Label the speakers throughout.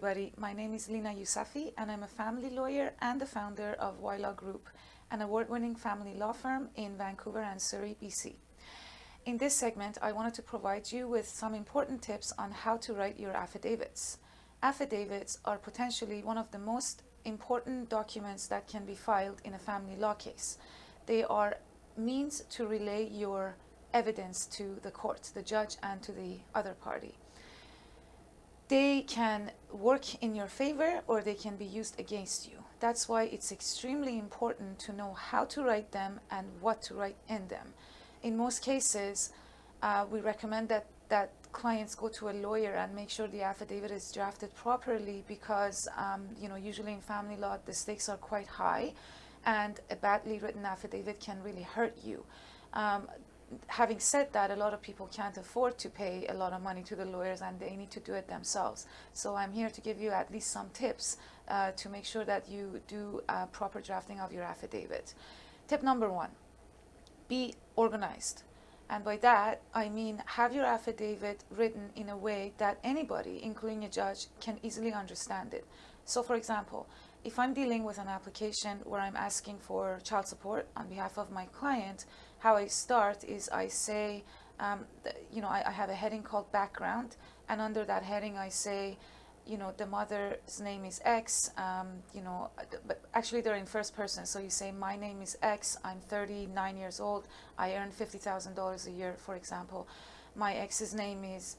Speaker 1: Everybody, my name is Lina Yousafi and I'm a family lawyer and the founder of YLaw Group, an award-winning family law firm in Vancouver and Surrey, BC. In this segment, I wanted to provide you with some important tips on how to write your affidavits. Affidavits are potentially one of the most important documents that can be filed in a family law case. They are means to relay your evidence to the court, the judge, and to the other party. They can work in your favor or they can be used against you. That's why it's extremely important to know how to write them and what to write in them. In most cases, we recommend that clients go to a lawyer and make sure the affidavit is drafted properly because usually in family law the stakes are quite high and a badly written affidavit can really hurt you. Having said that, a lot of people can't afford to pay a lot of money to the lawyers and they need to do it themselves. So I'm here to give you at least some tips to make sure that you do proper drafting of your affidavit. Tip number 1, be organized. And by that, I mean have your affidavit written in a way that anybody, including a judge, can easily understand it. So for example, if I'm dealing with an application where I'm asking for child support on behalf of my client, how I start is I say, I have a heading called background, and under that heading I say, the mother's name is X, but actually they're in first person. So you say, my name is X, I'm 39 years old, I earn $50,000 a year, for example. My ex's name is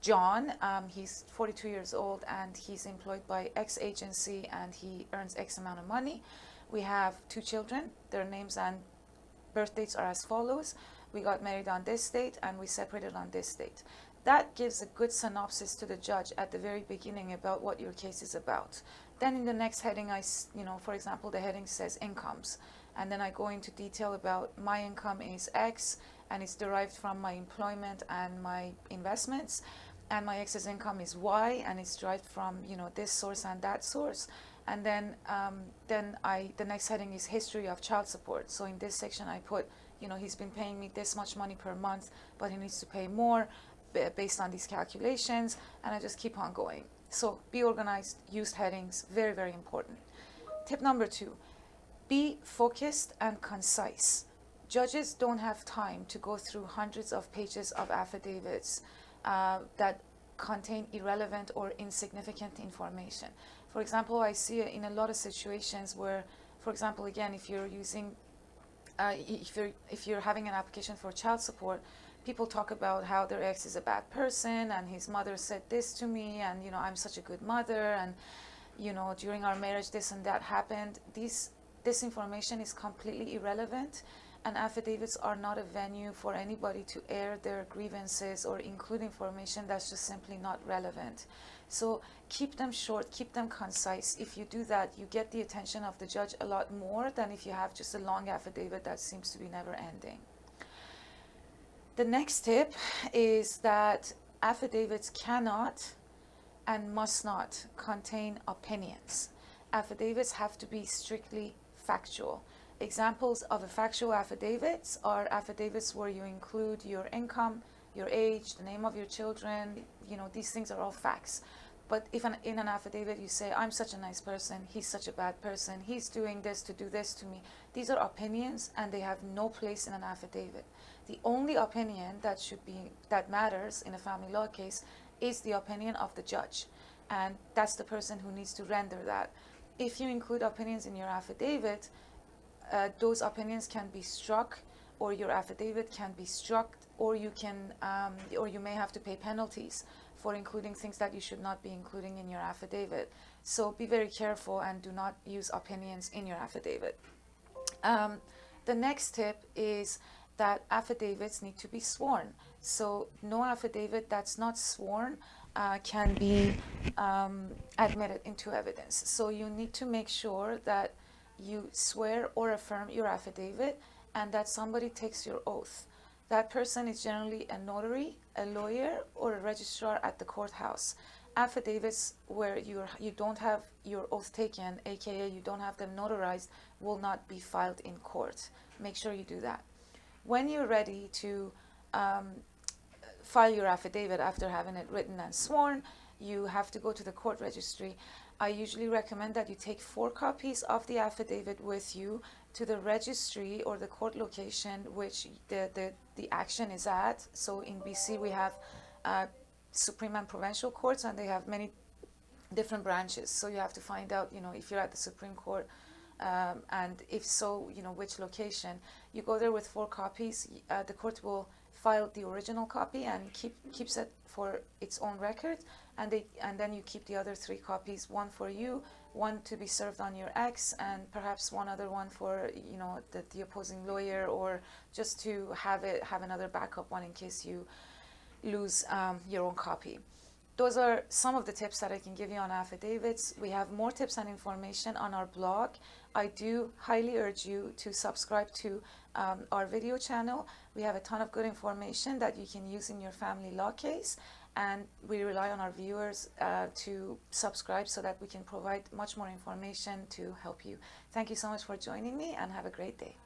Speaker 1: John, he's 42 years old and he's employed by X agency and he earns X amount of money. We have 2 children, their names and birth dates are as follows. We got married on this date and we separated on this date. That gives a good synopsis to the judge at the very beginning about what your case is about. Then in the next heading, for example, the heading says incomes. And then I go into detail about my income is X and it's derived from my employment and my investments. And my ex's income is Y and it's derived from, this source and that source. And then the next heading is history of child support. So in this section I put, he's been paying me this much money per month, but he needs to pay more based on these calculations, and I just keep on going. So be organized, use headings, very, very important. Tip number 2, be focused and concise. Judges don't have time to go through hundreds of pages of affidavits that contain irrelevant or insignificant information. For example, I see in a lot of situations where, for example, again, if you're having an application for child support, people talk about how their ex is a bad person and his mother said this to me and I'm such a good mother and during our marriage this and that happened. This information is completely irrelevant, and affidavits are not a venue for anybody to air their grievances or include information that's just simply not relevant. So keep them short, keep them concise. If you do that, you get the attention of the judge a lot more than if you have just a long affidavit that seems to be never ending. The next tip is that affidavits cannot and must not contain opinions. Affidavits have to be strictly factual. Examples of a factual affidavits are affidavits where you include your income, your age, the name of your children, these things are all facts. But if in an affidavit you say, I'm such a nice person, he's such a bad person, he's doing this to do this to me, these are opinions and they have no place in an affidavit. The only opinion that matters in a family law case is the opinion of the judge, and that's the person who needs to render that. If you include opinions in your affidavit, those opinions can be struck, or your affidavit can be struck, or you may have to pay penalties for including things that you should not be including in your affidavit. So be very careful and do not use opinions in your affidavit. The next tip is that affidavits need to be sworn. So no affidavit that's not sworn can be admitted into evidence. So you need to make sure that you swear or affirm your affidavit and that somebody takes your oath. That person is generally a notary, a lawyer, or a registrar at the courthouse. Affidavits where you don't have your oath taken, aka you don't have them notarized, will not be filed in court. Make sure you do that. When you're ready to file your affidavit after having it written and sworn, you have to go to the court registry, I usually recommend that you take 4 copies of the affidavit with you to the registry or the court location which the action is at. So in BC we have Supreme and Provincial Courts, and they have many different branches. So you have to find out, if you're at the Supreme Court, and if so, which location. You go there with 4 copies. The court will file the original copy and keeps it for its own record, and then you keep the other 3 copies, one for you, one to be served on your ex, and perhaps one other one for the opposing lawyer, or just to have another backup one in case you lose your own copy. Those are some of the tips that I can give you on affidavits. We have more tips and information on our blog. I do highly urge you to subscribe to our video channel. We have a ton of good information that you can use in your family law case, and we rely on our viewers to subscribe so that we can provide much more information to help you. Thank you so much for joining me, and have a great day.